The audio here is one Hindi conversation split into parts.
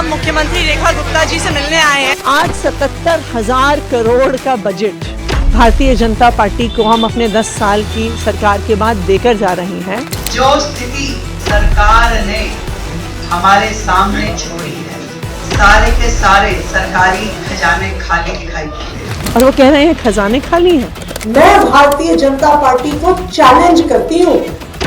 हम मुख्यमंत्री रेखा गुप्ता जी से मिलने आए हैं। आज 77,000 करोड़ का बजट भारतीय जनता पार्टी को हम अपने 10 साल की सरकार के बाद देकर जा रहे हैं। जो स्थिति सरकार ने हमारे सामने छोड़ी है, सारे के सारे सरकारी खजाने खाली दिखाई देते हैं। और वो कह रहे हैं खजाने खाली हैं। मैं भारतीय जनता पार्टी को चैलेंज करती हूँ,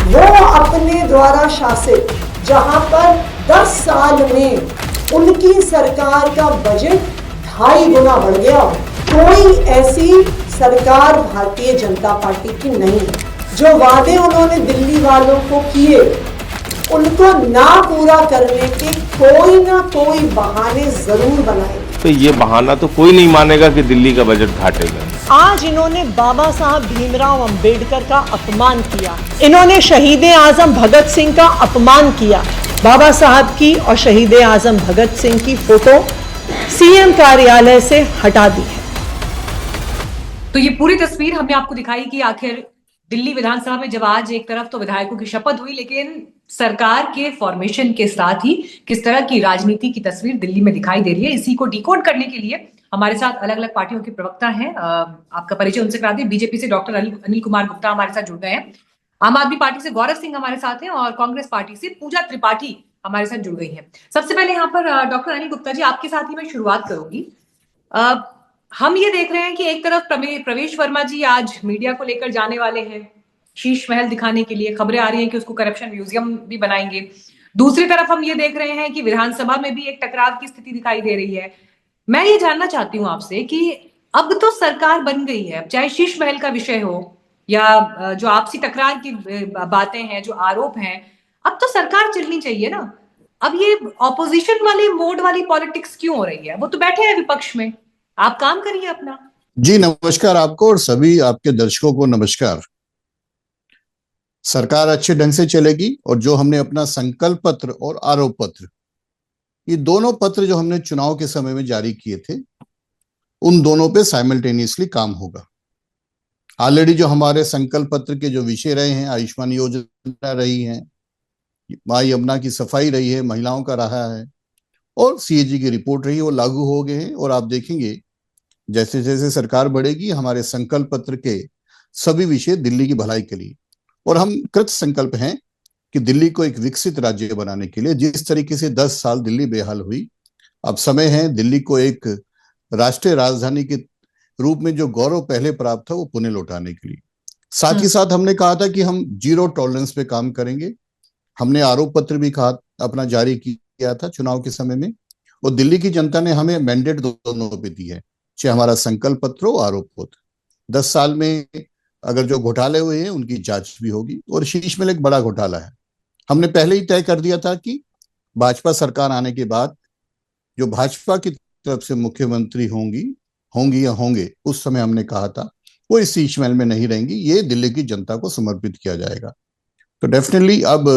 वो अपने द्वारा शासित जहाँ पर 10 साल में उनकी सरकार का बजट 2.5 गुना बढ़ गया, कोई ऐसी सरकार भारतीय जनता पार्टी की नहीं है। जो वादे उन्होंने दिल्ली वालों को किए, उनको ना पूरा करने के कोई ना कोई बहाने जरूर बनाए। तो ये बहाना तो कोई नहीं मानेगा कि दिल्ली का बजट घाटेगा। आज इन्होंने बाबा साहब भीमराव अंबेडकर का अपमान किया, इन्होंने शहीद आजम भगत सिंह का अपमान किया। बाबा साहब की और शहीद आजम भगत सिंह की फोटो सीएम कार्यालय से हटा दी है। तो ये पूरी तस्वीर हमने आपको दिखाई कि आखिर दिल्ली विधानसभा में जब आज एक तरफ तो विधायकों की शपथ हुई, लेकिन सरकार के फॉर्मेशन के साथ ही किस तरह की राजनीति की तस्वीर दिल्ली में दिखाई दे रही है, इसी को डिकोड करने के लिए हमारे साथ अलग अलग पार्टियों के प्रवक्ता हैं। आपका परिचय उनसे करा दें। बीजेपी से डॉक्टर अनिल कुमार गुप्ता हमारे साथ जुड़ गए हैं, आम आदमी पार्टी से गौरव सिंह हमारे साथ हैं और कांग्रेस पार्टी से पूजा त्रिपाठी हमारे साथ जुड़ गई हैं। सबसे पहले यहाँ पर डॉक्टर अनिल गुप्ता जी, आपके साथ ही मैं शुरुआत करूंगी। हम ये देख रहे हैं कि एक तरफ प्रवेश वर्मा जी आज मीडिया को लेकर जाने वाले हैं, शीश महल दिखाने के लिए खबरें आ रही हैं कि उसको करप्शन म्यूजियम भी बनाएंगे। दूसरी तरफ हम ये देख रहे हैं कि विधानसभा में भी एक टकराव की स्थिति दिखाई दे रही है। मैं ये जानना चाहती हूँ आपसे कि अब तो सरकार बन गई है, चाहे शीश महल का विषय हो या जो आपसी टकरार की बातें हैं, जो आरोप हैं, अब तो सरकार चलनी चाहिए ना। अब ये ऑपोजिशन वाले मोड वाली पॉलिटिक्स क्यों हो रही है? वो तो बैठे हैं विपक्ष में, आप काम करिए अपना। जी नमस्कार आपको और सभी आपके दर्शकों को नमस्कार। सरकार अच्छे ढंग से चलेगी और जो हमने अपना संकल्प पत्र और आरोप पत्र, ये दोनों पत्र जो हमने चुनाव के समय में जारी किए थे, उन दोनों पे साइमल्टेनियसली काम होगा। ऑलरेडी जो हमारे संकल्प पत्र के जो विषय रहे हैं, आयुष्मान योजना रही है, मां यमुना की सफाई रही है, महिलाओं का रहा है और सीएजी की रिपोर्ट रही है, वो लागू हो गए हैं। और आप देखेंगे जैसे जैसे सरकार बढ़ेगी, हमारे संकल्प पत्र के सभी विषय दिल्ली की भलाई के लिए, और हम कृत संकल्प हैं कि दिल्ली को एक विकसित राज्य बनाने के लिए। जिस तरीके से 10 साल दिल्ली बेहाल हुई, अब समय है दिल्ली को एक राष्ट्रीय राजधानी के रूप में जो गौरव पहले प्राप्त था वो पुनः लौटाने के लिए। साथ ही साथ हमने कहा था कि हम जीरो टॉलरेंस पे काम करेंगे। हमने आरोप पत्र भी कहा अपना जारी किया था चुनाव के समय में, और दिल्ली की जनता ने हमें मैंडेट दोनों पे दी है, चाहे हमारा संकल्प पत्र हो, आरोप पत्र। 10 साल में अगर जो घोटाले हुए हैं उनकी जांच भी होगी, और शीश महल एक बड़ा घोटाला है। हमने पहले ही तय कर दिया था कि भाजपा सरकार आने के बाद जो भाजपा की तरफ से मुख्यमंत्री होंगी या होंगे, उस समय हमने कहा था वो इस शीश महल में नहीं रहेंगी, ये दिल्ली की जनता को समर्पित किया जाएगा। तो डेफिनेटली अब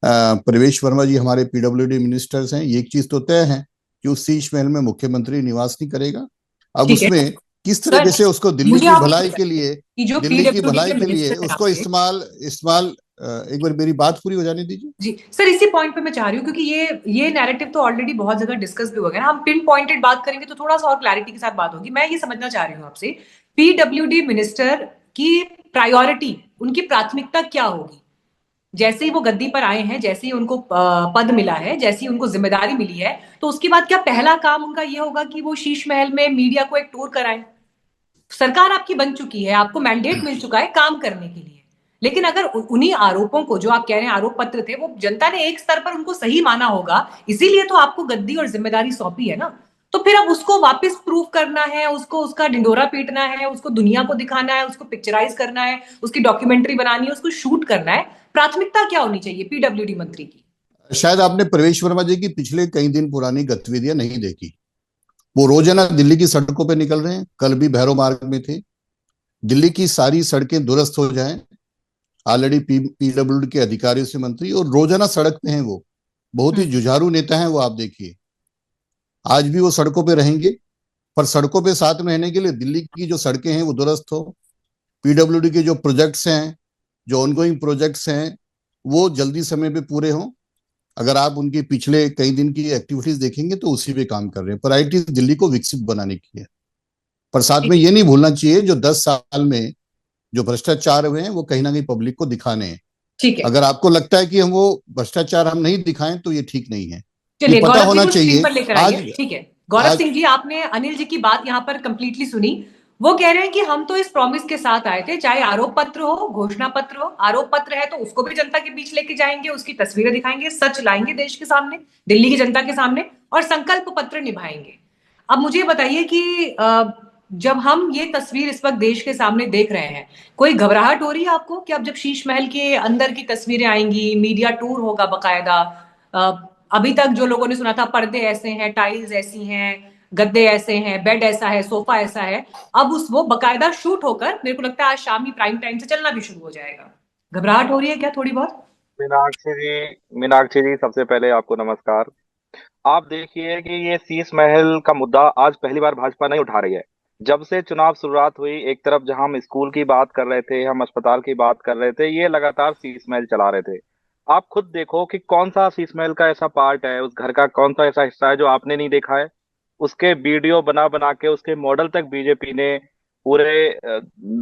प्रवेश वर्मा जी हमारे पीडब्ल्यूडी मिनिस्टर्स हैं, ये एक चीज तो तय है कि उस शीश महल में मुख्यमंत्री निवास नहीं करेगा। अब उसमें किस तरीके से उसको दिल्ली की भलाई के लिए उसको इस्तेमाल एक बार मेरी बात पूरी हो जाने दीजिए जी सर। इसी पॉइंट पे मैं चाह रही हूँ, क्योंकि ये नैरेटिव तो ऑलरेडी बहुत जगह डिस्कस भी हो गया ना, हम पिन पॉइंटेड बात करेंगे तो थोड़ा सा और क्लैरिटी के साथ बात होगी। मैं ये समझना चाह रही हूँ आपसे, पीडब्ल्यूडी मिनिस्टर की प्रायोरिटी, उनकी प्राथमिकता क्या होगी? जैसे ही वो गद्दी पर आए हैं, जैसे ही उनको पद मिला है, जैसे ही उनको जिम्मेदारी मिली है, तो उसके बाद क्या पहला काम उनका ये होगा कि वो शीश महल में मीडिया को एक टूर कराएं? सरकार आपकी बन चुकी है, आपको मैंडेट मिल चुका है काम करने के लिए, लेकिन अगर उन्हीं आरोपों को, जो आप कह रहे हैं आरोप पत्र थे, वो जनता ने एक स्तर पर उनको सही माना होगा, इसीलिए तो आपको गद्दी और जिम्मेदारी सौंपी है ना। तो फिर अब उसको वापस प्रूव करना है, उसको उसका ढिंडोरा पीटना है, उसको दुनिया को दिखाना है, उसको पिक्चराइज करना है, उसकी डॉक्यूमेंट्री बनानी है, उसको शूट करना है। प्राथमिकता क्या होनी चाहिए पीडब्ल्यूडी मंत्री की? शायद आपने प्रवेश वर्मा जी की पिछले कई दिन पुरानी गतिविधियां नहीं देखी। वो रोजाना दिल्ली की सड़कों पे निकल रहे हैं, कल भी भैरव मार्ग में थे। दिल्ली की सारी सड़कें दुरुस्त हो जाएं, ऑलरेडी पीडब्ल्यूडी के अधिकारियों से मंत्री, और रोजाना सड़क पे हैं। वो बहुत ही जुझारू नेता हैं वो, आप देखिए आज भी वो सड़कों पे रहेंगे, पर सड़कों पे साथ में रहने के लिए दिल्ली की जो सड़कें हैं वो दुरुस्त हो, पीडब्ल्यूडी के जो प्रोजेक्ट्स हैं, जो ऑनगोइंग प्रोजेक्ट्स हैं, वो जल्दी समय पे पूरे हों, अगर आप उनकी पिछले कई दिन की एक्टिविटीज देखेंगे तो उसी पे काम कर रहे हैं। प्रायोरिटी दिल्ली को विकसित बनाने की है, पर साथ में ये नहीं भूलना चाहिए जो 10 साल में जो भ्रष्टाचार हुए हैं वो कहीं ना कहीं पब्लिक को दिखाने हैं। ठीक है, अगर आपको लगता है कि हम वो भ्रष्टाचार हम नहीं दिखाएं तो ये ठीक नहीं है। चलिए ये पता गौरव होना जी को चाहिए। स्क्रीन पर लेकर आइए। ठीक है गौरव सिंह जी, आपने अनिल जी की बात यहाँ पर कंप्लीटली सुनी। वो कह रहे हैं कि हम तो इस प्रॉमिस के साथ आए थे, चाहे आरोप पत्र हो, घोषणा पत्र हो। आरोप पत्र है तो उसको भी जनता के बीच लेके जाएंगे, उसकी तस्वीरें दिखाएंगे, सच लाएंगे देश के सामने, दिल्ली की जनता के सामने, और संकल्प पत्र निभाएंगे। अब मुझे बताइए कि जब हम ये तस्वीर इस वक्त देश के सामने देख रहे हैं, कोई घबराहट हो रही है आपको कि अब जब शीश महल के अंदर की तस्वीरें आएंगी, मीडिया टूर होगा बकायदा, अभी तक जो लोगों ने सुना था पर्दे ऐसे हैं, टाइल्स ऐसी हैं, गद्दे ऐसे हैं, बेड ऐसा है, सोफा ऐसा है, अब वो बकायदा शूट होकर मेरे को लगता है आज शाम ही प्राइम टाइम से चलना भी शुरू हो जाएगा। घबराहट हो रही है क्या थोड़ी बहुत? मीनाक्षी जी सबसे पहले आपको नमस्कार। आप देखिए कि ये शीश महल का मुद्दा आज पहली बार भाजपा नहीं उठा रही है। जब से चुनाव शुरुआत हुई, एक तरफ जहां हम स्कूल की बात कर रहे थे, हम अस्पताल की बात कर रहे थे, ये लगातार शीश महल चला रहे थे। आप खुद देखो कि कौन सा शीश महल का ऐसा पार्ट है, उस घर का कौन सा ऐसा हिस्सा है जो आपने नहीं देखा है। उसके वीडियो बना बना के उसके मॉडल तक बीजेपी ने पूरे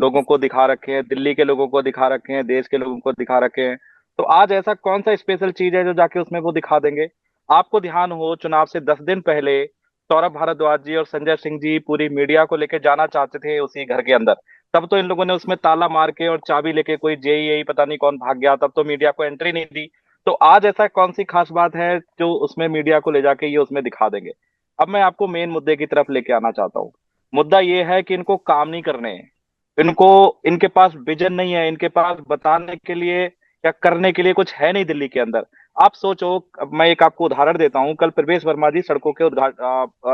लोगों को दिखा रखे हैं, दिल्ली के लोगों को दिखा रखे हैं, देश के लोगों को दिखा रखे हैं। तो आज ऐसा कौन सा स्पेशल चीज है जो जाके उसमें वो दिखा देंगे। आपको ध्यान हो, चुनाव से 10 दिन पहले सौरभ भारद्वाज जी और संजय सिंह जी पूरी मीडिया को लेके जाना चाहते थे उसी घर के अंदर। तब तो इन लोगों ने उसमें ताला मार के और चाबी लेके, कोई जेई पता नहीं कौन भाग गया, तब तो मीडिया को एंट्री नहीं दी। तो आज ऐसा कौन सी खास बात है जो उसमें मीडिया को ले जाके ये उसमें दिखा देंगे। अब मैं आपको मेन मुद्दे की तरफ लेके आना चाहता हूँ। मुद्दा ये है कि इनको काम नहीं करने हैं, इनके पास विजन नहीं है, इनके पास बताने के लिए या करने के लिए कुछ है नहीं दिल्ली के अंदर। आप सोचो, मैं एक आपको उदाहरण देता हूं। कल प्रवेश वर्मा जी सड़कों के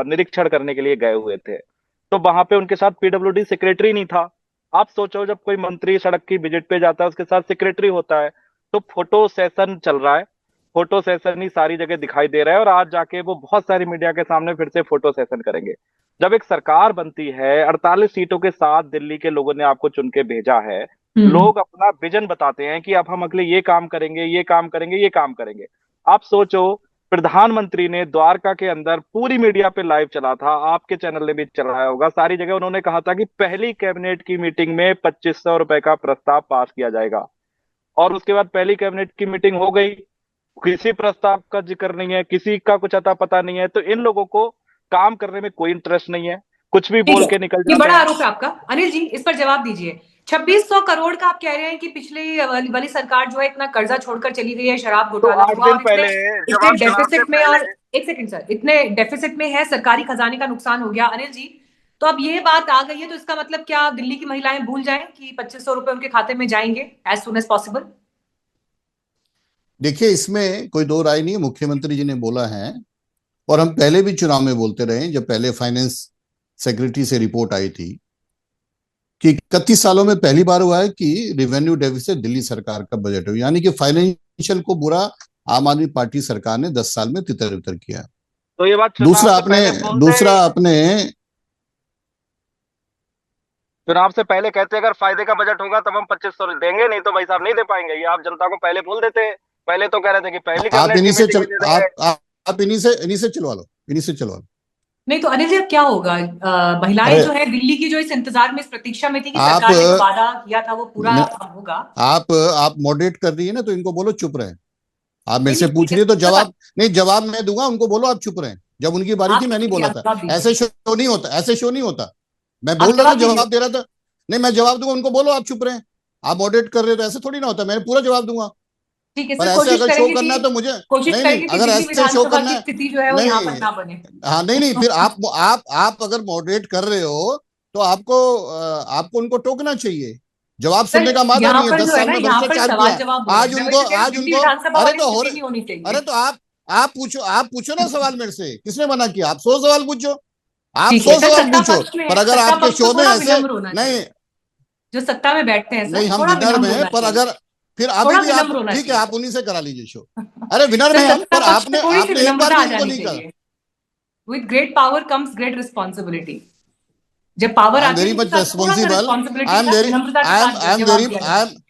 निरीक्षण करने के लिए गए हुए थे, तो वहां पे उनके साथ पीडब्ल्यूडी सेक्रेटरी नहीं था। आप सोचो, जब कोई मंत्री सड़क की विजिट पे जाता है उसके साथ सेक्रेटरी होता है। तो फोटो सेशन चल रहा है, फोटो सेशन ही सारी जगह दिखाई दे रहा है, और आज जाके वो बहुत सारी मीडिया के सामने फिर से फोटो सेशन करेंगे। जब एक सरकार बनती है, 48 सीटों के साथ दिल्ली के लोगों ने आपको चुन के भेजा है, लोग अपना विजन बताते हैं कि अब हम अगले ये काम करेंगे, ये काम करेंगे, ये काम करेंगे। आप सोचो, प्रधानमंत्री ने द्वारका के अंदर पूरी मीडिया पे लाइव चला था, आपके चैनल ने भी चलाया होगा, सारी जगह उन्होंने कहा था कि पहली कैबिनेट की मीटिंग में 2500 रुपए का प्रस्ताव पास किया जाएगा। और उसके बाद पहली कैबिनेट की मीटिंग हो गई, किसी प्रस्ताव का जिक्र नहीं है, किसी का कुछ अता पता नहीं है। तो इन लोगों को काम करने में कोई इंटरेस्ट नहीं है, कुछ भी बोल के निकल जाते हैं। ये बड़ा आरोप है आपका। अनिल जी, इस पर जवाब दीजिए। 2600 करोड़ का आप कह रहे हैं कि पिछली वाली सरकार जो है इतना कर्जा छोड़कर चली गई है, शराब घोटाला हुआ, इतने डेफिसिट में, और एक सेकंड सर, इतने डेफिसिट में है, सरकारी खजाने का नुकसान हो गया। अनिल जी, तो अब ये बात आ गई है, तो इसका मतलब क्या दिल्ली की महिलाएं भूल जाएं कि 2500 रुपए उनके खाते में जाएंगे एज सुन एज पॉसिबल? देखिए, इसमें कोई दो राय नहीं है। मुख्यमंत्री जी ने बोला है, और हम पहले भी चुनाव में बोलते रहे, जब पहले फाइनेंस सेक्रेटरी से रिपोर्ट आई थी कि 31 सालों में पहली बार हुआ है कि रेवेन्यू डेफिसिट दिल्ली सरकार का बजट हो, यानी कि फाइनेंशियल को बुरा आम आदमी पार्टी सरकार ने 10 साल में तितर बितर किया। तो ये बात दूसरा आपने चुनाव से पहले कहते अगर फायदे का बजट होगा तब हम 2500 देंगे, नहीं तो भाई साहब नहीं दे पाएंगे। ये आप जनता को पहले बोल देते। पहले तो कह रहे थे कि पहली आप इन्हीं से चलवा लो, इन्हीं से चलवा लो। नहीं तो अनिल जी, अब क्या होगा? महिलाएं जो है दिल्ली की, जो इस इंतजार में, इस प्रतीक्षा में थी कि सरकार ने जो वादा किया था वो पूरा होगा। आप मॉडरेट कर रही है ना, तो इनको बोलो चुप रहे। आप मेरे से पूछ रही है तो जवाब मैं दूंगा, उनको बोलो आप चुप रहे। जब उनकी बारी थी मैं नहीं बोला था। ऐसे शो नहीं होता, मैं बोल रहा था, जवाब दे रहा था। नहीं, मैं जवाब दूंगा, उनको बोलो आप चुप रहे। आप मॉडरेट कर रहे हो तो ऐसे थोड़ी ना होता, मैं पूरा जवाब दूंगा। पर ऐसे अगर शो करना है तो मुझे नहीं, अगर ऐसे शो करना है नहीं, हाँ नहीं, फिर आप अगर मॉडरेट कर रहे हो तो आपको उनको टोकना चाहिए। जवाब सुनने का मादा नहीं है। 10 साल में भ्रष्टाचार किया, आज उनको अरे तो आप पूछो ना सवाल मेरे से, किसने मना किया? आप 100 सवाल पूछो, आप 100 सवाल पूछो। पर अगर आपके शो में ऐसे नहीं, जो सत्ता में बैठते हैं, नहीं हम विनर में हैं, पर अगर फिर अभी भी आप ठीक है, आप उन्हीं से करा लीजिए शो। अरे विनर में हैं, पर आपने एक बार भी उनको नहीं करा। With great power comes great responsibility. जब पावर आती है, very much responsible. I am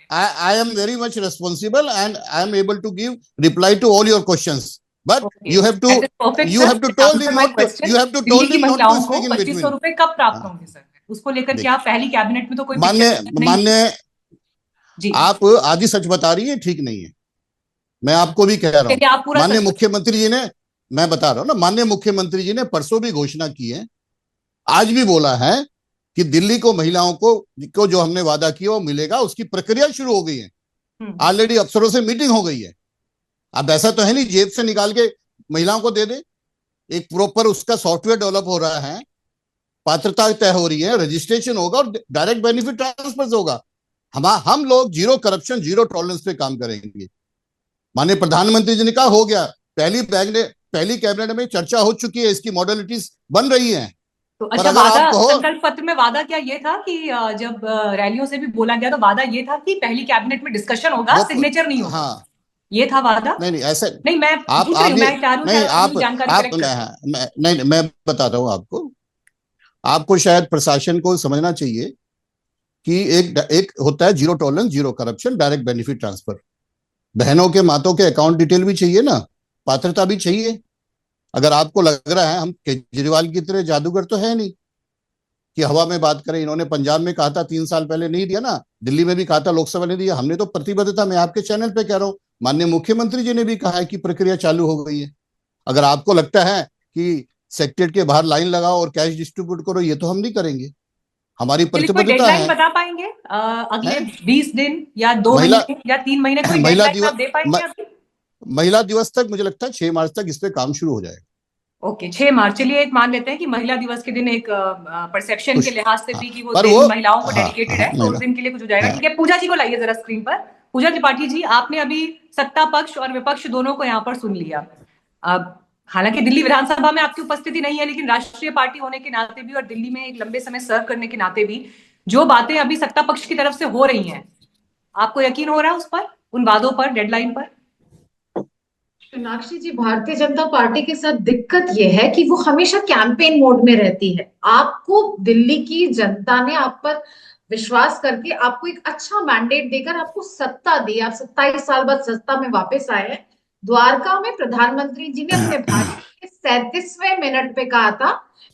I am very much responsible and I am able to give reply to all your questions. But Okay. you have to That is perfect, you sir. have to Answer told him my not to question. you have to Delhi told की him not to महिलाओं को speak in 2500 between. रुपए कब प्राप्त होंगे सर? उसको लेकर क्या पहली कैबिनेट में तो कोई मान्य पिक्चर नहीं? मान्य जी, आप आधी सच बता रही है, ठीक नहीं है। मैं आपको भी कह रहा हूं, चलिए आप पूरा माननीय सच मुख्यमंत्री जी ने, मैं बता रहा हूं ना, माननीय मुख्यमंत्री जी ने परसों भी घोषणा की है, आज भी बोला है कि दिल्ली को महिलाओं को जो हमने वादा किया वो मिलेगा। उसकी प्रक्रिया शुरू हो गई है, ऑलरेडी अफसरों से मीटिंग हो गई है। अब ऐसा तो है नहीं जेब से निकाल के महिलाओं को दे दे, एक प्रॉपर उसका सॉफ्टवेयर डेवलप हो रहा है, पात्रता तय हो रही है, रजिस्ट्रेशन होगा और डायरेक्ट बेनिफिट ट्रांसफर होगा। हम लोग जीरो करप्शन जीरो टॉलरेंस पे काम करेंगे। माननीय प्रधानमंत्री जी ने कहा हो गया, पहली कैबिनेट में चर्चा हो चुकी है, इसकी मॉडलिटीज बन रही हैं। तो पर अच्छा, अगर वादा आप कहो, संकल्प पत्र में वादा क्या ये था कि जब रैलियों से भी बोला गया तो वादा ये था कि पहली कैबिनेट में डिस्कशन होगा, सिग्नेचर नहीं होगा? हाँ, ये था वादा? नहीं ऐसा नहीं, मैं पूछ रही हूँ, मैं चाह रही हूँ अपनी जानकारी करेक्ट कर। नहीं, मैं बता रहा हूँ आपको शायद प्रशासन को समझना चाहिए कि एक होता है zero tolerance zero corruption direct benefit transfer. बहनों के मातों के अकाउंट डिटेल भी चाहिए ना, पात्रता भी चाहिए। अगर आपको लग रहा है हम केजरीवाल की तरह जादूगर तो है नहीं कि हवा में बात करें, इन्होंने पंजाब में कहा था 3 साल पहले, नहीं दिया ना, दिल्ली में भी कहा था, लोकसभा ने दिया, हमने तो प्रतिबद्धता, मैं आपके चैनल पे कह रहा हूं, माननीय मुख्यमंत्री जी ने भी कहा है कि प्रक्रिया चालू हो गई है। अगर आपको लगता है कि सेक्रेटरीट के बाहर लाइन लगाओ और कैश डिस्ट्रीब्यूट करो, ये तो हम नहीं करेंगे, हमारी प्रतिबद्धता डेडलाइन है। बता पाएंगे अगले 20 दिन या 2 महीने या 3 महीने, कोई डेडलाइन आप दे पाएंगे अभी? महिला दिवस तक मुझे लगता है 6 मार्च तक इस पे काम शुरू हो जाएगा। ओके, 6 मार्च। चलिए एक मान लेते हैं कि महिला दिवस के दिन एक परसेप्शन के लिहाज से भी कि वो पर दिन महिलाओं को डेडिकेटेड है, तो उस महिला दिन के लिए कुछ हो जाएगा। ठीक है, पूजा जी को लाइए जरा स्क्रीन पर। पूजा त्रिपाठी जी, आपने अभी सत्ता पक्ष और विपक्ष दोनों को यहाँ पर सुन लिया। अब हालांकि दिल्ली विधानसभा में आपकी उपस्थिति नहीं है, लेकिन राष्ट्रीय पार्टी होने के नाते भी और दिल्ली में एक लंबे समय सर्व करने के नाते भी जो बातें अभी सत्ता पक्ष की तरफ से हो रही हैं, आपको यकीन हो रहा है उस पर, उन वादों पर, डेडलाइन पर? मीनाक्षी जी, भारतीय जनता पार्टी के साथ दिक्कत यह है कि वो हमेशा कैंपेन मोड में रहती है। आपको दिल्ली की जनता ने आप पर विश्वास करके आपको एक अच्छा मैंडेट देकर आपको सत्ता दी, आप 27 साल बाद सत्ता में वापस आए हैं। द्वारका में प्रधानमंत्री जी ने अपने भाषण के 37वें मिनट पे कहा था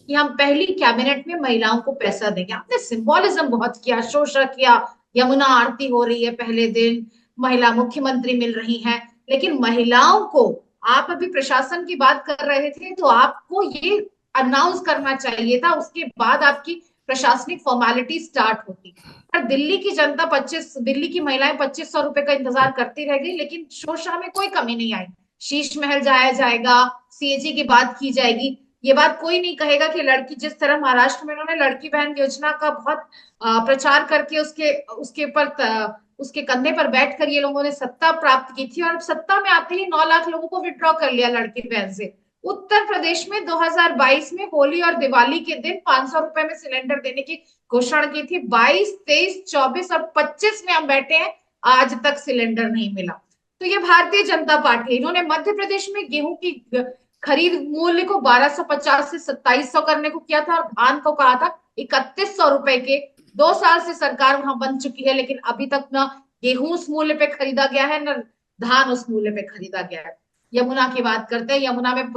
कि हम पहली कैबिनेट में महिलाओं को पैसा देंगे। आपने सिंबॉलिज्म बहुत किया, शोषा किया, यमुना आरती हो रही है पहले दिन, महिला मुख्यमंत्री मिल रही हैं, लेकिन महिलाओं को आप अभी प्रशासन की बात कर रहे थे तो आपको ये अनाउंस करना चाहिए था, उसके बाद आपकी प्रशासनिक फॉर्मेलिटी स्टार्ट होती। पर दिल्ली की जनता दिल्ली की महिलाएं 2500 रुपए का इंतजार करती रह गई, लेकिन शोषा में कोई कमी नहीं आई। शीश महल जाया जाएगा, सीएजी की बात की जाएगी, ये बात कोई नहीं कहेगा कि लड़की, जिस तरह महाराष्ट्र में उन्होंने लड़की बहन योजना का बहुत प्रचार करके उसके कंधे पर बैठकर ये लोगों ने सत्ता प्राप्त की थी, और अब सत्ता में आते ही 9 लाख लोगों को विड्रॉ कर लिया लड़की बहन से। उत्तर प्रदेश में 2022 में होली और दिवाली के दिन 500 रुपए में सिलेंडर देने की घोषणा की थी। 22, 23, 24 और 25 में हम बैठे हैं, आज तक सिलेंडर नहीं मिला। तो ये भारतीय जनता पार्टी, इन्होंने मध्य प्रदेश में गेहूं की खरीद मूल्य को 1250 से 2700 करने को किया था, और धान को कहा था 3100 रुपए के। 2 साल से सरकार वहां बन चुकी है, लेकिन अभी तक ना गेहूं उस मूल्य पे खरीदा गया है, न धान उस मूल्य पे खरीदा गया है। यमुना की बात करते हैं,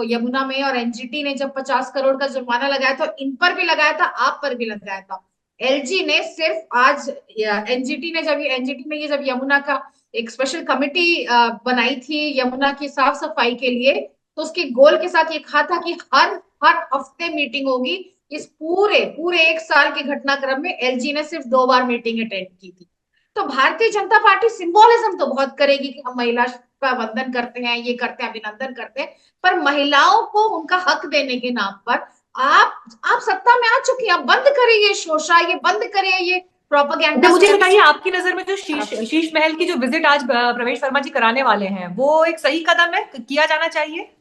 यमुना में और एनजीटी ने जब 50 करोड़ का जुर्माना लगाया था, इन पर भी लगाया था, आप पर भी लगाया था। एलजी ने सिर्फ आज एनजीटी ने जब यमुना का एक स्पेशल कमेटी बनाई थी यमुना की साफ सफाई के लिए, तो उसके गोल के साथ ये कहा था कि हर हफ्ते मीटिंग होगी। इस पूरे 1 साल के घटनाक्रम में एलजी ने सिर्फ 2 बार मीटिंग अटेंड की थी। तो भारतीय जनता पार्टी सिंबॉलिज्म तो बहुत करेगी कि हम महिला का वंदन करते हैं, ये करते हैं, अभिनंदन करते हैं, पर महिलाओं को उनका हक देने के नाम पर आप सत्ता में आ चुकी हैं, आप बंद करिए शोषा, ये बंद करिए ये प्रोपेगेंडा। मुझे बताइए, आपकी नजर में जो शीश महल की जो विजिट आज प्रवेश वर्मा जी कराने वाले हैं, वो एक सही कदम है, किया जाना चाहिए?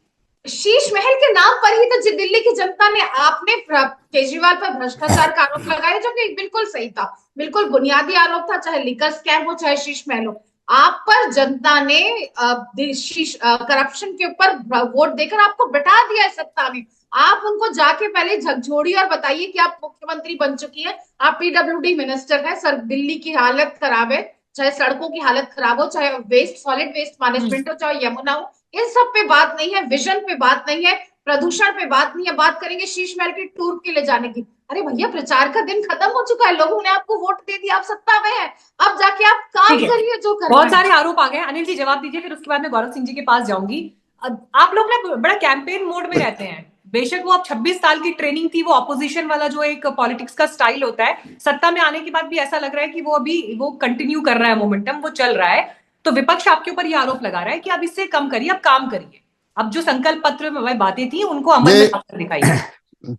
शीश महल के नाम पर ही तो दिल्ली की जनता ने, आपने केजरीवाल पर भ्रष्टाचार का आरोप लगाया, जो कि बिल्कुल सही था, बिल्कुल बुनियादी आरोप था, चाहे लिकर स्कैम हो चाहे शीश महल हो। आप पर जनता ने करप्शन के ऊपर वोट देकर आपको बिठा दिया है सत्ता में। आप उनको जाके पहले झकझोड़िए और बताइए कि आप मुख्यमंत्री बन चुकी है, आप पीडब्ल्यूडी मिनिस्टर है, सर दिल्ली की हालत खराब है, चाहे सड़कों की हालत खराब हो, चाहे वेस्ट सॉलिड वेस्ट मैनेजमेंट हो, चाहे यमुना हो, इन सब पे बात नहीं है, विजन पे बात नहीं है, प्रदूषण पे बात नहीं है। बात करेंगे शीश महल की टूर के ले जाने की। अरे भैया, प्रचार का दिन खत्म हो चुका है, लोगों ने आपको वोट दे दिया, आप सत्ता में है, अब जाके आप काम ठीक है, करिए जो करना बहुत है। सारे आरोप आ गए। अनिल जी जवाब दीजिए, फिर उसके बाद मैं गौरव सिंह जी के पास जाऊंगी। आप लोग ना बड़ा कैंपेन मोड में रहते हैं। बेशक वो अब 26 साल की ट्रेनिंग थी, वो ऑपोजिशन वाला जो एक पॉलिटिक्स का स्टाइल होता है, सत्ता में आने के बाद भी ऐसा लग रहा है कि वो अभी वो कंटिन्यू कर रहा है, मोमेंटम वो चल रहा है। तो विपक्ष आपके ऊपर ये आरोप लगा रहा है कि अब इससे कम करिए, अब काम करिए, अब जो संकल्प पत्र में बातें थी उनको अमल में लाकर दिखाइए।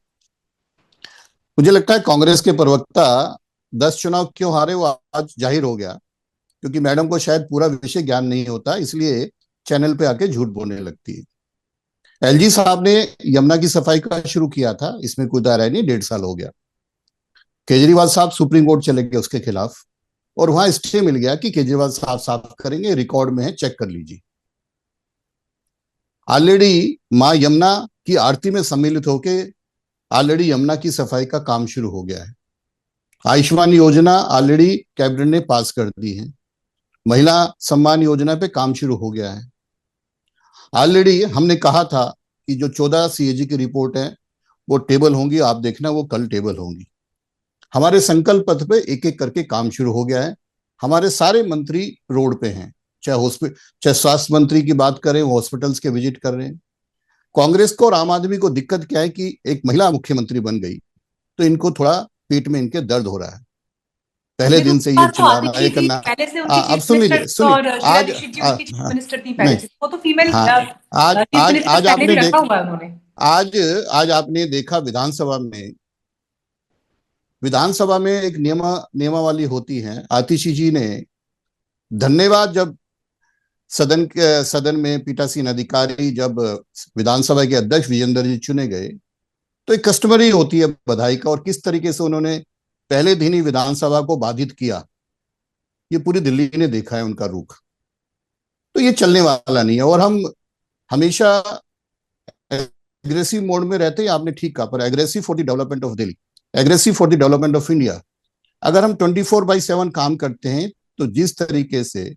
मुझे लगता है कांग्रेस के प्रवक्ता 10 चुनाव क्यों हारे वो आज जाहिर हो गया, क्योंकि मैडम को शायद पूरा विषय ज्ञान नहीं होता, इसलिए चैनल पे आके झूठ बोलने लगती है। एलजी साहब ने यमुना की सफाई का शुरू किया था, इसमें कोई दायरा नहीं, 1.5 साल हो गया। केजरीवाल साहब सुप्रीम कोर्ट चले गए उसके खिलाफ, और वहां स्टे मिल गया कि केजरीवाल साहब साफ करेंगे, रिकॉर्ड में है, चेक कर लीजिए। ऑलरेडी मां यमुना की आरती में सम्मिलित होके ऑलरेडी यमुना की सफाई का काम शुरू हो गया है। आयुष्मान योजना ऑलरेडी कैबिनेट ने पास कर दी है। महिला सम्मान योजना पे काम शुरू हो गया है। ऑलरेडी हमने कहा था कि जो 14 सीएजी की रिपोर्ट है वो टेबल होंगी, आप देखना वो कल टेबल होंगी। हमारे संकल्प पत्र पे एक एक करके काम शुरू हो गया है। हमारे सारे मंत्री रोड पे हैं, चाहे स्वास्थ्य मंत्री की बात करें, वो हॉस्पिटल्स के विजिट कर रहे हैं। कांग्रेस को और आम आदमी को दिक्कत क्या है कि एक महिला मुख्यमंत्री बन गई तो इनको थोड़ा पेट में इनके दर्द हो रहा है। पहले दिन से ये चिल्लाना, ये करना। अब सुन लीजिए, आज नहीं, वो तो फीमेल हाँ, आज आपने रखा हुआ है उन्होंने। आज आपने देखा विधानसभा में एक नियमावली होती है। आतिशी जी ने धन्यवाद, जब सदन में पीठासीन अधिकारी, जब विधानसभा के अध्यक्ष विजेंद्र जी चुने गए तो एक कस्टमरी होती है बधाई का, और किस तरीके से उन्होंने पहले दिन ही विधानसभा को बाधित किया, ये पूरी दिल्ली ने देखा है उनका रुख। तो ये चलने वाला नहीं है, और हम हमेशा एग्रेसिव मोड में रहते हैं। आपने ठीक कहा, पर aggressive for the development of Delhi, aggressive for the development of India. अगर हम 24/7 काम करते हैं तो जिस तरीके से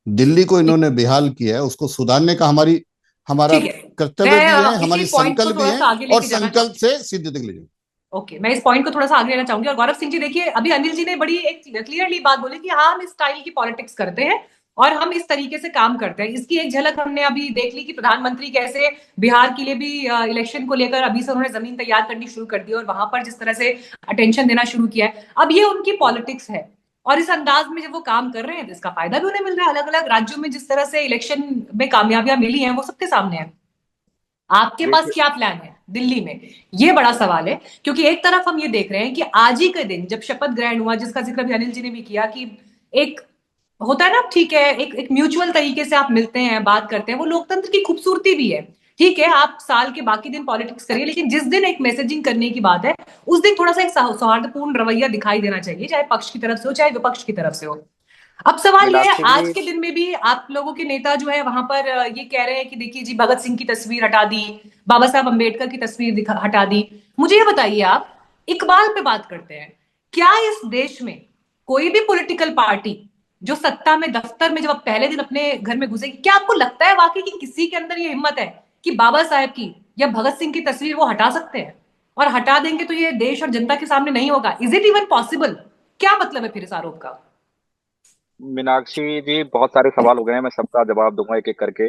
दिल्ली को इन्होंने बेहाल किया है उसको सुधारने का हमारा कर्तव्य भी है, हमारी संकल्प भी है, और संकल्प से सिद्धि तक ले जाए। ओके, मैं इस पॉइंट को थोड़ा सा आगे लेना चाहूंगी। और गौरव सिंह जी देखिए, अभी अनिल जी ने बड़ी एक क्लियरली बात बोली कि हाँ, हम इस स्टाइल की पॉलिटिक्स करते हैं और हम इस तरीके से काम करते हैं। इसकी एक झलक हमने अभी देख ली कि प्रधानमंत्री कैसे बिहार के लिए भी इलेक्शन को लेकर अभी से उन्होंने जमीन तैयार करनी शुरू कर दी और वहां पर जिस तरह से अटेंशन देना शुरू किया है, अब ये उनकी पॉलिटिक्स है। और इस अंदाज में जब वो काम कर रहे हैं तो इसका फायदा भी उन्हें मिल रहा है। अलग अलग राज्यों में जिस तरह से इलेक्शन में कामयाबियां मिली हैं वो सबके सामने है। आपके पास क्या प्लान है दिल्ली में, ये बड़ा सवाल है। क्योंकि एक तरफ हम ये देख रहे हैं कि आज ही के दिन जब शपथ ग्रहण हुआ, जिसका जिक्र भी अनिल जी ने भी किया, कि एक होता है ना, ठीक है, एक म्यूचुअल तरीके से आप मिलते हैं, बात करते हैं, वो लोकतंत्र की खूबसूरती भी है। ठीक है, आप साल के बाकी दिन पॉलिटिक्स करिए, लेकिन जिस दिन एक मैसेजिंग करने की बात है उस दिन थोड़ा सा एक सौहार्दपूर्ण रवैया दिखाई देना चाहिए, चाहे पक्ष की तरफ से हो चाहे विपक्ष की तरफ से हो। अब सवाल यह है, आज के दिन में भी आप लोगों के नेता जो है वहां पर ये कह रहे हैं कि देखिए जी, भगत सिंह की तस्वीर हटा दी, बाबा साहब अंबेडकर की तस्वीर हटा दी। मुझे ये बताइए, आप इकबाल पे बात करते हैं, क्या इस देश में कोई भी पॉलिटिकल पार्टी जो सत्ता में दफ्तर में जब आप पहले दिन अपने घर में घुसेगी, क्या आपको लगता है वाकई कि किसी के अंदर ये हिम्मत है कि बाबा साहब की या भगत सिंह की तस्वीर वो हटा सकते हैं? और हटा देंगे तो ये देश और जनता के सामने नहीं होगा। Is it even possible? क्या मतलब है फिर इस आरोप का? मीनाक्षी जी, बहुत सारे सवाल हो गए हैं, मैं सबका जवाब दूंगा एक एक करके।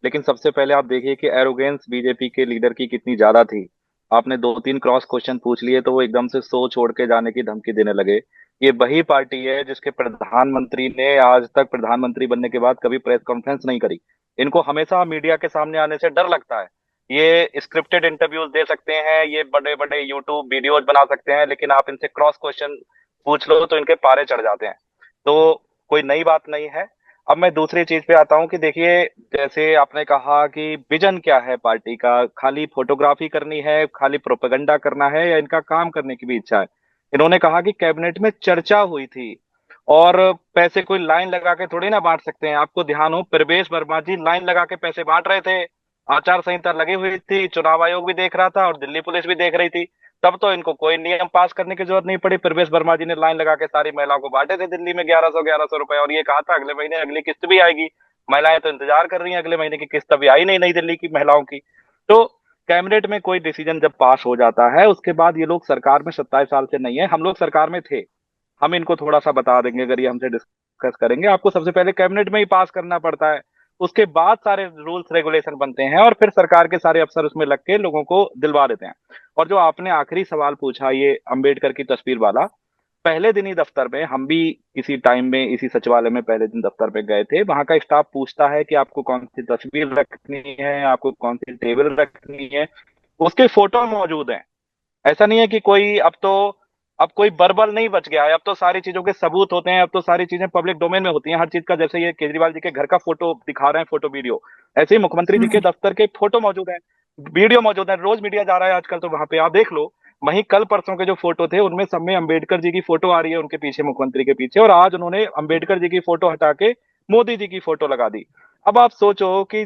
लेकिन सबसे पहले आप देखिए कि एरोगेंस बीजेपी के लीडर की कितनी ज्यादा थी। आपने 2-3 क्रॉस क्वेश्चन पूछ लिए तो वो एकदम से सो छोड़ के जाने की धमकी देने लगे। ये वही पार्टी है जिसके प्रधानमंत्री ने आज तक प्रधानमंत्री बनने के बाद कभी प्रेस कॉन्फ्रेंस नहीं करी। इनको हमेशा मीडिया के सामने आने से डर लगता है। ये स्क्रिप्टेड इंटरव्यूज दे सकते हैं, ये बड़े बड़े यूट्यूब वीडियोज बना सकते हैं, लेकिन आप इनसे क्रॉस क्वेश्चन पूछ लो तो इनके पारे चढ़ जाते हैं। तो कोई नई बात नहीं है। अब मैं दूसरी चीज पे आता हूँ कि देखिए, जैसे आपने कहा कि विजन क्या है पार्टी का, खाली फोटोग्राफी करनी है, खाली प्रोपेगेंडा करना है, या इनका काम करने की भी इच्छा है। इन्होंने कहा कि कैबिनेट में चर्चा हुई थी और पैसे कोई लाइन लगा के थोड़ी ना बांट सकते हैं। आपको ध्यान हो, प्रवेश वर्मा जी लाइन लगा के पैसे बांट रहे थे, आचार संहिता लगी हुई थी, चुनाव आयोग भी देख रहा था और दिल्ली पुलिस भी देख रही थी। तब तो इनको कोई नियम पास करने की जरूरत नहीं पड़ी। प्रवेश वर्मा जी ने लाइन लगा के सारी महिलाओं को बांटे थे दिल्ली में 1100 रुपए, और ये कहा था अगले महीने अगली किस्त भी आएगी। महिलाएं तो इंतजार कर रही हैं, अगले महीने की किस्त अभी आई नहीं नई दिल्ली की महिलाओं की। तो कैबिनेट में कोई डिसीजन जब पास हो जाता है उसके बाद ये लोग सरकार में 27 साल से नहीं है, हम लोग सरकार में थे, हम इनको थोड़ा सा बता देंगे अगर ये हमसे डिस्कस करेंगे। आपको सबसे पहले कैबिनेट में ही पास करना पड़ता है, उसके बाद सारे रूल्स रेगुलेशन बनते हैं और फिर सरकार के सारे अफसर उसमें लग के लोगों को दिलवा देते हैं। और जो आपने आखिरी सवाल पूछा ये अंबेडकर की तस्वीर वाला, पहले दिन ही दफ्तर में, हम भी किसी टाइम में इसी सचिवालय में पहले दिन दफ्तर पे गए थे, वहां का स्टाफ पूछता है कि आपको कौन सी तस्वीर रखनी है, आपको कौन सी टेबल रखनी है, उसके फोटो मौजूद हैं। ऐसा नहीं है कि कोई अब कोई बर्बल नहीं बच गया है, अब तो सारी चीजों के सबूत होते हैं, अब तो सारी चीजें पब्लिक डोमेन में होती हैं हर चीज का। जैसे ये केजरीवाल जी के घर का फोटो दिखा रहे हैं, फोटो वीडियो, ऐसे ही मुख्यमंत्री जी के दफ्तर के फोटो मौजूद है, वीडियो मौजूद है, रोज मीडिया जा रहा है आजकल, तो वहां पे आप देख लो। वहीं कल परसों के जो फोटो थे उनमें सब में अंबेडकर जी की फोटो आ रही है उनके पीछे, मुख्यमंत्री के पीछे, और आज उन्होंने अंबेडकर जी की फोटो हटा के मोदी जी की फोटो लगा दी। अब आप सोचो कि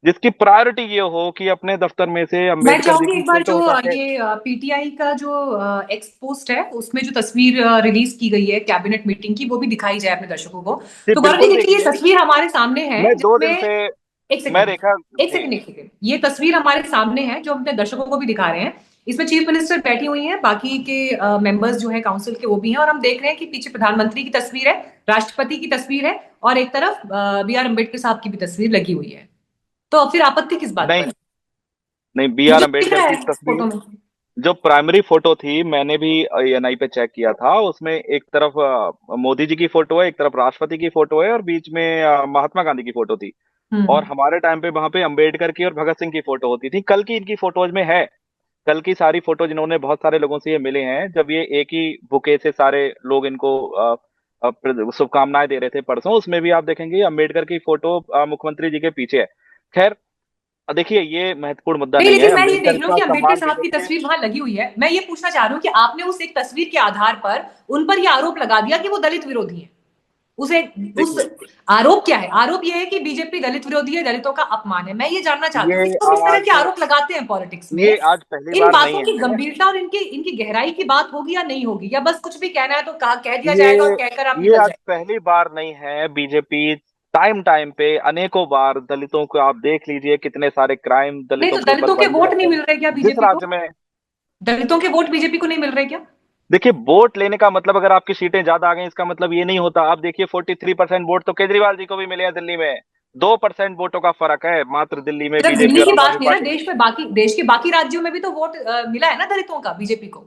जिसकी प्रायोरिटी ये हो कि अपने दफ्तर में से मैं अंबेडकर जी चाहूंगी की एक बार फोटो जो हटा के, ये पीटीआई का जो एक्स पोस्ट है उसमें जो तस्वीर रिलीज की गई है कैबिनेट मीटिंग की, वो भी दिखाई जाए अपने दर्शकों को। जी तो गौरव जी बिल्कुल देखिए, ये देखिए। तस्वीर हमारे सामने है मैं 2 दिन जिसमें, से एक मैं सेकंड रेखा एक जी सेकंड एक सेकंड, ये तस्वीर हमारे सामने है जो अपने दर्शकों को भी दिखा रहे हैं। इसमें चीफ मिनिस्टर बैठी हुई हैं, बाकी के मेंबर्स जो है काउंसिल के वो भी हैं, और हम देख रहे हैं कि पीछे प्रधानमंत्री की तस्वीर है, राष्ट्रपति की तस्वीर है, और एक तरफ बी आर अम्बेडकर साहब की भी तस्वीर लगी हुई है। तो फिर आपत्ति किस बात नहीं पर? नहीं, बी आर मुझे दिख अम्बेडकर रहा की है इस तस्वीर फोटो में। जो प्राइमरी फोटो थी, मैंने भी एनआई पे चेक किया था, उसमें एक तरफ मोदी जी की फोटो है, एक तरफ राष्ट्रपति की फोटो है, और बीच में महात्मा गांधी की फोटो थी। और हम्म। हमारे टाइम पे वहां पे अंबेडकर की और भगत सिंह की फोटो होती थी। कल की इनकी फोटोज में है, कल की सारी फोटो जिन्होंने बहुत सारे लोगों से ये मिले हैं, जब ये एक ही बुके से सारे लोग इनको शुभकामनाएं दे रहे थे परसों, उसमें भी आप देखेंगे अंबेडकर की फोटो मुख्यमंत्री जी के पीछे है। खैर देखिए, ये महत्वपूर्ण मुद्दा नहीं, नहीं है। लेकिन मैं ये देख अंबेडकर रही हूँ का कि अम्बेडकर सम्मान साहब देने की के, तस्वीर वहां लगी हुई है। मैं ये पूछना चाह रही हूँ कि आपने उस एक तस्वीर के आधार पर उन पर यह आरोप लगा दिया कि वो दलित विरोधी है। उसे उस देखिए आरोप क्या है? आरोप ये है कि बीजेपी दलित विरोधी है, दलितों का अपमान है। मैं ये जानना चाहती हूँ कि ये लोग इस तरह के आज आरोप लगाते हैं पॉलिटिक्स में, ये आज पहली इन बार नहीं बातों की है। गंभीरता और इनकी इनकी गहराई की बात होगी या नहीं होगी, या बस कुछ भी कहना है तो कह दिया ये जाएगा और कहकर आप ये निकल आज जाए? पहली बार नहीं है। बीजेपी टाइम टाइम पे अनेकों बार दलितों को, आप देख लीजिए कितने सारे क्राइम नहीं दलितों तो के ऊपर दलितों के बन वोट नहीं जाते हैं मिल रहे क्या जिस बीजेपी को? राज्य में। दलितों के वोट बीजेपी को नहीं मिल रहे क्या? देखिए, वोट लेने का मतलब अगर आपकी सीटें ज्यादा आ गई इसका मतलब ये नहीं होता। आप देखिए 43% वोट तो केजरीवाल जी को भी मिले हैं दिल्ली में, 2% वोटों का फर्क है मात्र दिल्ली में सिर्फ बीजेपी दिल्ली और की आम बात आदमी नहीं है ना, पार्टी में। देश के बाकी राज्यों में भी तो वोट मिला है ना दलितों का बीजेपी को।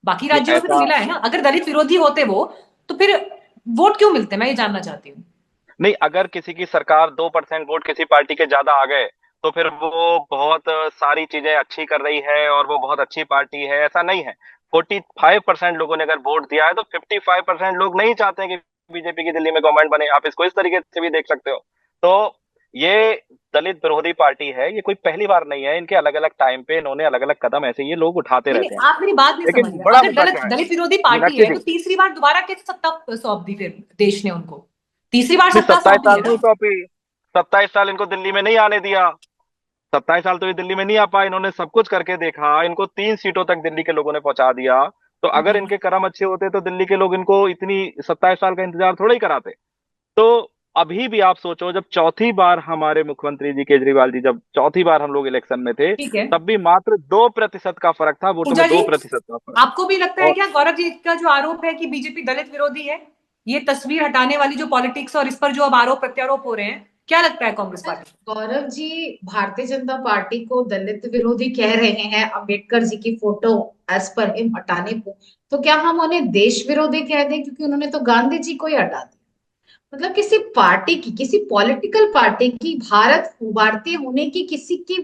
बाकी नहीं राज्यों में भी तो ऐसा मिला है ना। अगर दलित विरोधी होते वो, तो फिर वोट क्यों मिलते? मैं ये जानना चाहती हूँ। नहीं, अगर किसी की सरकार 2% वोट किसी पार्टी के ज्यादा आ गए तो फिर वो बहुत सारी चीजें अच्छी कर रही है और वो बहुत अच्छी पार्टी है, ऐसा नहीं है। 45% लोगों ने अगर वोट दिया है तो 55% लोग नहीं चाहते हैं कि बीजेपी की दिल्ली में गवर्नमेंट बने। आप इसको इस तरीके से भी देख सकते हो। तो ये दलित विरोधी पार्टी है, ये कोई पहली बार नहीं है। इनके अलग अलग टाइम पे इन्होंने अलग अलग कदम ऐसे ये लोग उठाते नहीं रहते हैं। नहीं, आप मेरी बात नहीं समझ लेकिन रहे। बड़ा अगर मुद्दा दलित क्या है दलित विरोधी पार्टी मीनाक्षी है जी? तो तीसरी बार दोबारा कैसे सत्ता सौंप दी फिर देश ने उनको? तीसरी बार नहीं, सत्ता 27 सौंप दी साल है नहीं ना। सौंपी, 27 साल इनको दिल्ली में नहीं आने दिया। 27 साल तो ये दिल्ली में नहीं आ पाए, इन्होंने सब कुछ करके देखा, इनको 3 सीटों तक दिल्ली के लोगों ने पहुंचा दिया। तो अगर इनके कर्म अच्छे होते तो दिल्ली के लोग इनको इतनी 27 साल का इंतजार थोड़ा ही कराते। तो अभी भी आप सोचो, जब चौथी बार हमारे मुख्यमंत्री जी केजरीवाल जी, जब चौथी बार हम लोग इलेक्शन में थे, ठीक है। तब भी मात्र 2% का फर्क था, वोटों पूजा में जी, 2% का फर्क। आपको भी लगता है और क्या गौरव जी का जो आरोप है कि बीजेपी दलित विरोधी है, ये तस्वीर हटाने वाली जो पॉलिटिक्स और इस पर जो अब आरोप प्रत्यारोप हो रहे हैं, क्या लगता है कांग्रेस पार्टी? गौरव जी, भारतीय जनता पार्टी को दलित विरोधी कह रहे हैं अम्बेडकर जी की फोटो एज पर हिम हटाने को, तो क्या हम उन्हें देश विरोधी कह दें? क्योंकि उन्होंने तो गांधी जी को ही हटा दिया। मतलब किसी पार्टी की, किसी पॉलिटिकल पार्टी की भारत भारतीय होने की किसी की,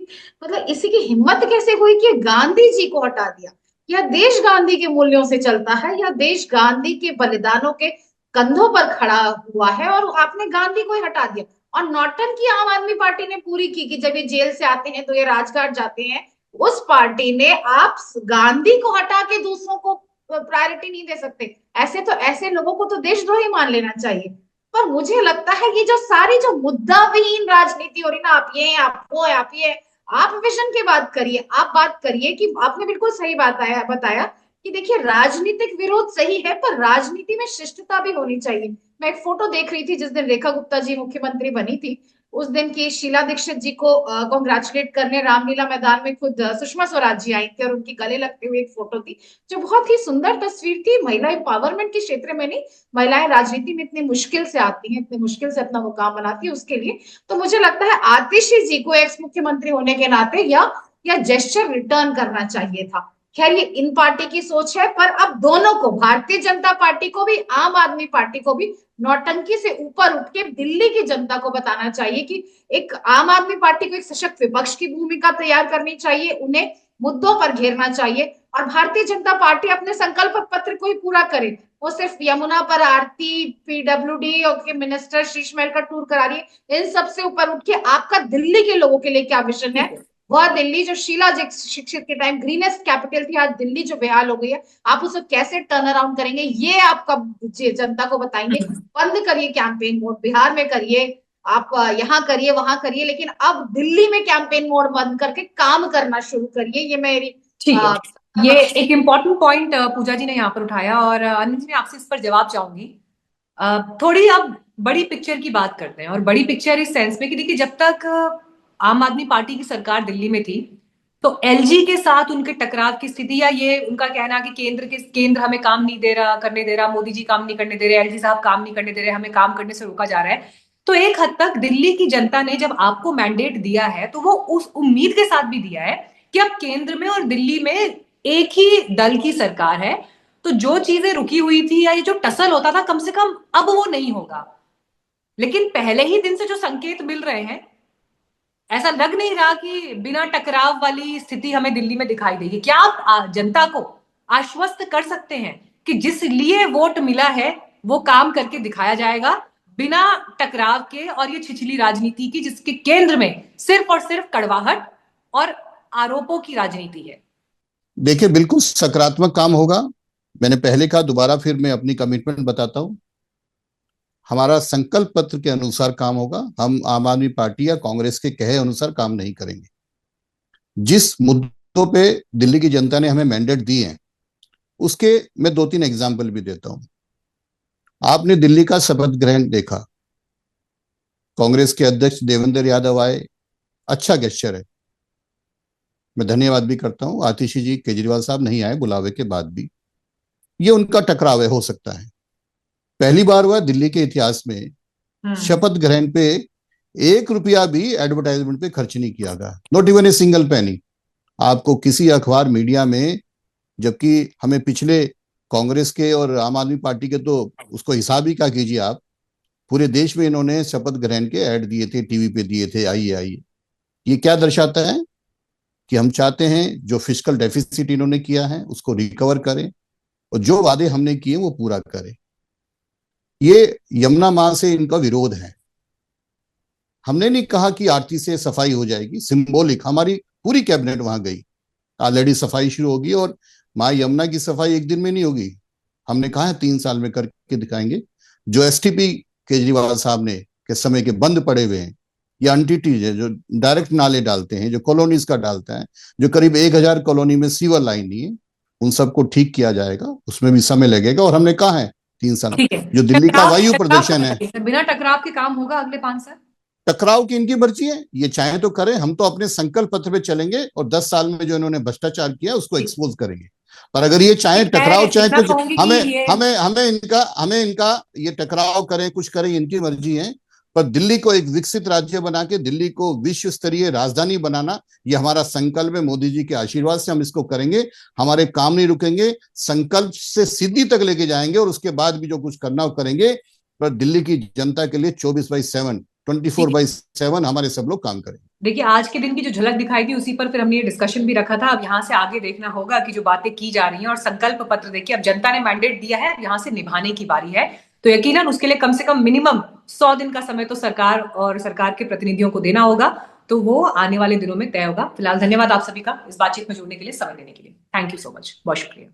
मतलब इसी की हिम्मत कैसे हुई कि गांधी जी को हटा दिया? या देश गांधी के मूल्यों से चलता है, या देश गांधी के बलिदानों के कंधों पर खड़ा हुआ है और आपने गांधी को ही हटा दिया? और नौटंकी आम आदमी पार्टी ने पूरी की कि जब ये जेल से आते हैं तो ये राजघाट जाते हैं। उस पार्टी ने, आप गांधी को हटा के दूसरों को प्रायोरिटी नहीं दे सकते। ऐसे तो ऐसे लोगों को तो देशद्रोही मान लेना चाहिए। पर मुझे लगता है ये जो सारी जो मुद्दाविहीन राजनीति हो रही ना, आप ये हैं, आप वो है, आप ये है, आप विजन की बात करिए, आप बात करिए कि आपने बिल्कुल सही बताया कि देखिए राजनीतिक विरोध सही है पर राजनीति में शिष्टता भी होनी चाहिए। मैं एक फोटो देख रही थी जिस दिन रेखा गुप्ता जी मुख्यमंत्री बनी थी, उस दिन की शीला दीक्षित जी को कॉन्ग्रेचुलेट करने रामलीला मैदान में खुद सुषमा स्वराज जी आई थी और उनकी गले लगते हुए एक फोटो थी जो बहुत ही सुंदर तस्वीर थी। महिला एम्पावरमेंट के क्षेत्र में नहीं, महिलाएं राजनीति में इतनी मुश्किल से आती हैं, इतनी मुश्किल से अपना मुकाम बनाती है, उसके लिए तो मुझे लगता है आतिशी जी को एक्स मुख्यमंत्री होने के नाते या जेस्चर रिटर्न करना चाहिए था। खैर ये इन पार्टी की सोच है, पर अब दोनों को, भारतीय जनता पार्टी को भी आम आदमी पार्टी को भी, नौटंकी से ऊपर उठ के दिल्ली की जनता को बताना चाहिए कि एक आम आदमी पार्टी को एक सशक्त विपक्ष की भूमिका तैयार करनी चाहिए, उन्हें मुद्दों पर घेरना चाहिए और भारतीय जनता पार्टी अपने संकल्प पत्र को ही पूरा करे। वो सिर्फ यमुना पर आरती, पीडब्ल्यूडी और के मिनिस्टर शीश महल का टूर करा रही है, इन सबसे ऊपर उठ के आपका दिल्ली के लोगों के लिए क्या विजन है? वह दिल्ली जो शीला दीक्षित के टाइम ग्रीनेस्ट कैपिटल थी, आज दिल्ली जो बेहाल हो गई है, आप उसे कैसे टर्न अराउंड करेंगे, ये आपका जनता को बताएंगे। बंद करिए कैंपेन मोड, बिहार में करिए, आप यहाँ करिए, वहां करिए, लेकिन अब दिल्ली में कैंपेन मोड बंद करके काम करना शुरू करिए। ये मेरी ठीक है। ये एक इम्पोर्टेंट पॉइंट पूजा जी ने यहाँ पर उठाया और अनिल जी मैं आपसे इस पर जवाब चाहूंगी। थोड़ी अब बड़ी पिक्चर की बात करते हैं, और बड़ी पिक्चर इस सेंस में कि देखिए जब तक आम आदमी पार्टी की सरकार दिल्ली में थी तो एलजी के साथ उनके टकराव की स्थिति, या ये उनका कहना कि केंद्र हमें काम नहीं दे रहा, करने दे रहा, मोदी जी काम नहीं करने दे रहे, एलजी साहब काम नहीं करने दे रहे, हमें काम करने से रोका जा रहा है, तो एक हद तक दिल्ली की जनता ने जब आपको मैंडेट दिया है तो वो उस उम्मीद के साथ भी दिया है कि अब केंद्र में और दिल्ली में एक ही दल की सरकार है, तो जो चीजें रुकी हुई थी या ये जो टसल होता था कम से कम अब वो नहीं होगा। लेकिन पहले ही दिन से जो संकेत मिल रहे हैं, ऐसा लग नहीं रहा कि बिना टकराव वाली स्थिति हमें दिल्ली में दिखाई देगी। क्या आप जनता को आश्वस्त कर सकते हैं कि जिस लिए वोट मिला है वो काम करके दिखाया जाएगा बिना टकराव के और ये छिछली राजनीति की, जिसके केंद्र में सिर्फ और सिर्फ कड़वाहट और आरोपों की राजनीति है? देखिए बिल्कुल सकारात्मक काम होगा। मैंने पहले कहा, दोबारा फिर मैं अपनी कमिटमेंट बताता हूं, हमारा संकल्प पत्र के अनुसार काम होगा। हम आम आदमी पार्टी या कांग्रेस के कहे अनुसार काम नहीं करेंगे। जिस मुद्दों पे दिल्ली की जनता ने हमें मैंडेट दी है उसके मैं 2-3 एग्जाम्पल भी देता हूं। आपने दिल्ली का शपथ ग्रहण देखा, कांग्रेस के अध्यक्ष देवेंद्र यादव आए, अच्छा गेस्चर है, मैं धन्यवाद भी करता हूं। आतिशी जी, केजरीवाल साहब नहीं आए बुलावे के बाद भी, ये उनका टकराव है, हो सकता है। पहली बार हुआ दिल्ली के इतिहास में शपथ ग्रहण पे 1 रुपया भी एडवर्टाइजमेंट पे खर्च नहीं किया गया, not even a single penny. आपको किसी अखबार मीडिया में, जबकि हमें पिछले कांग्रेस के और आम आदमी पार्टी के तो उसको हिसाब ही क्या कीजिए आप, पूरे देश में इन्होंने शपथ ग्रहण के ऐड दिए थे, टीवी पे दिए थे, आइए आइए। ये क्या दर्शाता है कि हम चाहते हैं जो फिस्कल डेफिसिट इन्होंने किया है उसको रिकवर करें और जो वादे हमने किए वो पूरा करें। ये यमुना मां से इनका विरोध है। हमने नहीं कहा कि आरती से सफाई हो जाएगी, सिंबॉलिक, हमारी पूरी कैबिनेट वहां गई, ऑलरेडी सफाई शुरू होगी और मां यमुना की सफाई एक दिन में नहीं होगी। हमने कहा है 3 साल में करके दिखाएंगे। जो एसटीपी केजरीवाल साहब ने के समय के बंद पड़े हुए हैं, या एंटिटीज है जो डायरेक्ट नाले डालते हैं, जो कॉलोनीज का डालता है, जो करीब 1000 कॉलोनी में सीवर लाइन नहीं है, उन सबको ठीक किया जाएगा, उसमें भी समय लगेगा। और हमने कहा है 3 साल। जो दिल्ली का वायु प्रदूषण है, बिना टकराव के काम होगा अगले 5 साल। टकराव की इनकी मर्जी है, ये चाहे तो करें, हम तो अपने संकल्प पत्र पे चलेंगे और 10 साल में जो इन्होंने भ्रष्टाचार किया उसको एक्सपोज करेंगे। पर अगर ये चाहे टकराव, चाहे कुछ, हमें इनका ये टकराव करें, कुछ करें, इनकी मर्जी है। पर दिल्ली को एक विकसित राज्य बना के दिल्ली को विश्व स्तरीय राजधानी बनाना, ये हमारा संकल्प है। मोदी जी के आशीर्वाद से हम इसको करेंगे, हमारे काम नहीं रुकेंगे, संकल्प से सिद्धि तक लेके जाएंगे और उसके बाद भी जो कुछ करना हो करेंगे। पर दिल्ली की जनता के लिए 24/7 24/7 हमारे सब लोग काम करें। देखिए आज के दिन की जो झलक दिखाई थी उसी पर फिर हमने ये डिस्कशन भी रखा था। अब यहाँ से आगे देखना होगा कि जो बातें की जा रही हैं, और संकल्प पत्र देखिए अब जनता ने मैंडेट दिया है, यहाँ से निभाने की बारी है। तो यकीनन उसके लिए कम से कम मिनिमम 100 दिन का समय तो सरकार और सरकार के प्रतिनिधियों को देना होगा, तो वो आने वाले दिनों में तय होगा। फिलहाल धन्यवाद आप सभी का इस बातचीत में जुड़ने के लिए, समय देने के लिए। थैंक यू सो मच, बहुत शुक्रिया।